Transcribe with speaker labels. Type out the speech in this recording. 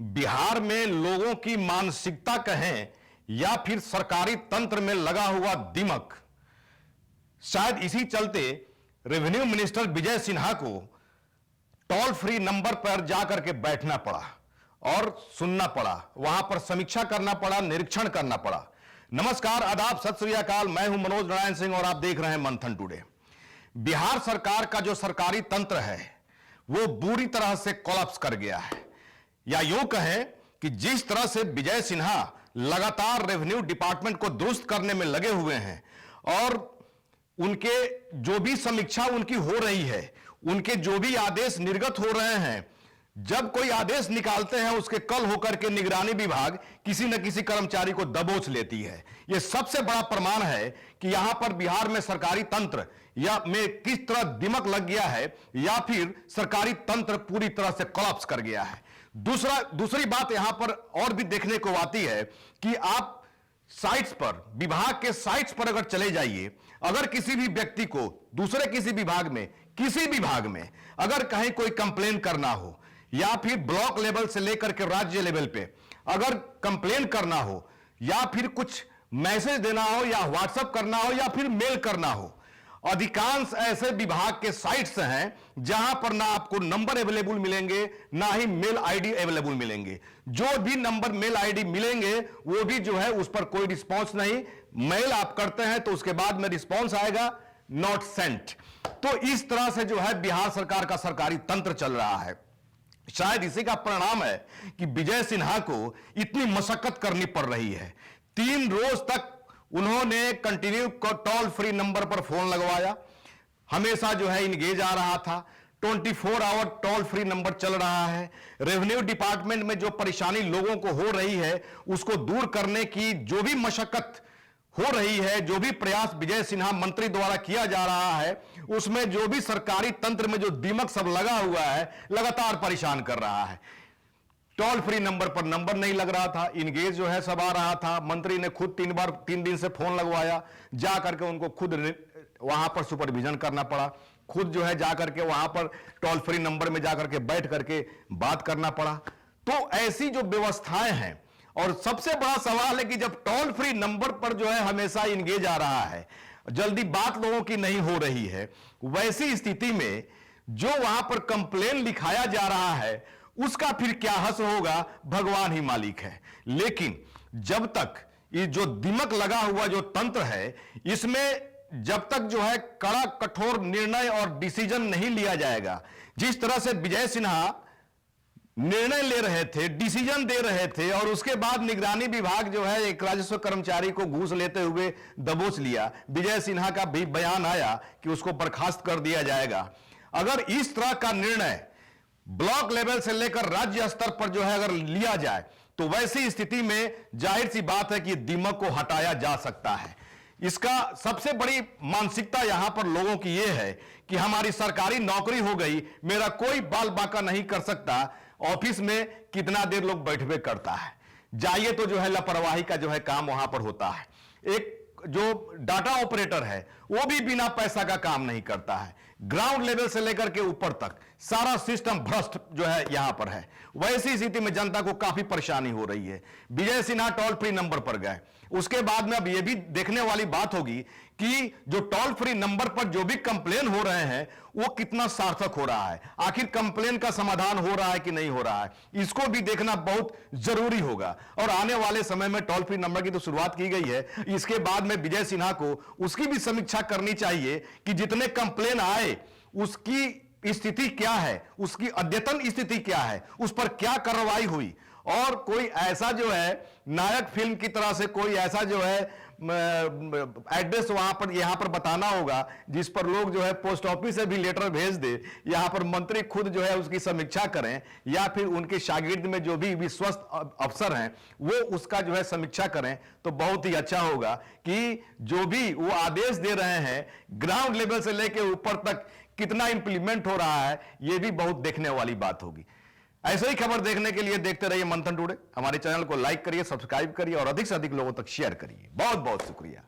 Speaker 1: बिहार में लोगों की मानसिकता कहें या फिर सरकारी तंत्र में लगा हुआ दिमक, शायद इसी चलते रेवेन्यू मिनिस्टर विजय सिन्हा को टोल फ्री नंबर पर जाकर के बैठना पड़ा और सुनना पड़ा, वहां पर समीक्षा करना पड़ा, निरीक्षण करना पड़ा। नमस्कार, आदाब, सत श्री अकाल। मैं हूं मनोज नारायण सिंह और आप देख रहे हैं मंथन टुडे। बिहार सरकार का जो सरकारी तंत्र है वो बुरी तरह से कोलैप्स कर गया है, या यूं कहें कि जिस तरह से विजय सिन्हा लगातार रेवेन्यू डिपार्टमेंट को दुरुस्त करने में लगे हुए हैं और उनके जो भी समीक्षा उनकी हो रही है, उनके जो भी आदेश निर्गत हो रहे हैं, जब कोई आदेश निकालते हैं उसके कल होकर के निगरानी विभाग किसी न किसी कर्मचारी को दबोच लेती है। यह सबसे बड़ा प्रमाण है कि यहां पर बिहार में सरकारी तंत्र या में किस तरह दिमक लग गया है या फिर सरकारी तंत्र पूरी तरह से कोलैप्स कर गया है। दूसरी बात यहां पर और भी देखने को आती है कि आप साइट्स पर, विभाग के साइट्स पर अगर चले जाइए, अगर किसी भी व्यक्ति को दूसरे किसी विभाग में, किसी विभाग में अगर कहीं कोई कंप्लेन करना हो या फिर ब्लॉक लेवल से लेकर के राज्य लेवल पे अगर कंप्लेन करना हो या फिर कुछ मैसेज देना हो या व्हाट्सएप करना हो या फिर मेल करना हो, अधिकांश ऐसे विभाग के साइट्स हैं जहां पर ना आपको नंबर अवेलेबल मिलेंगे, ना ही मेल आईडी अवेलेबल मिलेंगे। जो भी नंबर मेल आईडी मिलेंगे वो भी जो है उस पर कोई रिस्पांस नहीं। मेल आप करते हैं तो उसके बाद में रिस्पांस आएगा नॉट सेंट। तो इस तरह से जो है बिहार सरकार का सरकारी तंत्र चल रहा है। शायद इसी का परिणाम है कि विजय सिन्हा को इतनी मशक्कत करनी पड़ रही है। 3 रोज तक उन्होंने कंटिन्यू टोल फ्री नंबर पर फोन लगवाया, हमेशा जो है इंगेज आ रहा था। 24 आवर टोल फ्री नंबर चल रहा है। रेवेन्यू डिपार्टमेंट में जो परेशानी लोगों को हो रही है उसको दूर करने की जो भी मशक्कत हो रही है, जो भी प्रयास विजय सिन्हा मंत्री द्वारा किया जा रहा है, उसमें जो भी सरकारी तंत्र में जो दिमक सब लगा हुआ है लगातार परेशान कर रहा है। टोल फ्री नंबर पर नंबर नहीं लग रहा था, इंगेज जो है सब आ रहा था। मंत्री ने खुद 3 दिन से फोन लगवाया, जा करके उनको खुद वहां पर सुपरविजन करना पड़ा, खुद जो है जाकर के वहां पर टोल फ्री नंबर में जाकर के बैठ करके बात करना पड़ा। तो ऐसी जो व्यवस्थाएं हैं, और सबसे बड़ा सवाल है कि जब टोल फ्री नंबर पर जो है हमेशा इंगेज आ रहा है, जल्दी बात लोगों की नहीं हो रही है, वैसी स्थिति में जो वहां पर कंप्लेन लिखाया जा रहा है उसका फिर क्या हस होगा, भगवान ही मालिक है। लेकिन जब तक ये जो दिमक लगा हुआ जो तंत्र है, इसमें जब तक जो है कड़ा कठोर निर्णय और डिसीजन नहीं लिया जाएगा, जिस तरह से विजय सिन्हा निर्णय ले रहे थे, डिसीजन दे रहे थे और उसके बाद निगरानी विभाग जो है एक राजस्व कर्मचारी को घूस लेते हुए दबोच लिया, विजय सिन्हा का भी बयान आया कि उसको बर्खास्त कर दिया जाएगा। अगर इस तरह का निर्णय ब्लॉक लेवल से लेकर राज्य स्तर पर जो है अगर लिया जाए तो वैसी स्थिति में जाहिर सी बात है कि दिमक को हटाया जा सकता है। इसका सबसे बड़ी मानसिकता यहां पर लोगों की यह है कि हमारी सरकारी नौकरी हो गई, मेरा कोई बाल बांका नहीं कर सकता, ऑफिस में कितना देर लोग बैठबे करता है, जाइए तो जो है लापरवाही का जो है काम वहां पर होता है। एक जो डाटा ऑपरेटर है वो भी बिना पैसा का काम नहीं करता है। ग्राउंड लेवल से लेकर के ऊपर तक सारा सिस्टम भ्रष्ट जो है यहां पर है। वैसी स्थिति में जनता को काफी परेशानी हो रही है। Vijay Sinha toll free number पर गए, उसके बाद में अब यह भी देखने वाली बात होगी कि जो टोल फ्री नंबर पर जो भी कंप्लेन हो रहे हैं वो कितना सार्थक हो रहा है, आखिर कंप्लेन का समाधान हो रहा है कि नहीं हो रहा है, इसको भी देखना बहुत जरूरी होगा। और आने वाले समय में टोल फ्री नंबर की तो शुरुआत की गई है, इसके बाद में विजय सिन्हा को उसकी भी समीक्षा करनी चाहिए कि जितने कंप्लेन आए उसकी स्थिति क्या है, उसकी अद्यतन स्थिति क्या है, उस पर क्या कार्रवाई हुई, और कोई ऐसा जो है नायक फिल्म की तरह से कोई ऐसा जो है एड्रेस वहां पर यहां पर बताना होगा जिस पर लोग जो है पोस्ट ऑफिस से भी लेटर भेज दे, यहां पर मंत्री खुद जो है उसकी समीक्षा करें या फिर उनके शागिर्द में जो भी विश्वस्त अफसर हैं वो उसका जो है समीक्षा करें, तो बहुत ही अच्छा होगा कि जो भी वो आदेश दे रहे हैं ग्राउंड लेवल से लेकर ऊपर तक कितना इंप्लीमेंट हो रहा है, यह भी बहुत देखने वाली बात होगी। ऐसे ही खबर देखने के लिए देखते रहिए मंथन टुडे। हमारे चैनल को लाइक करिए, सब्सक्राइब करिए और अधिक से अधिक लोगों तक शेयर करिए। बहुत बहुत शुक्रिया।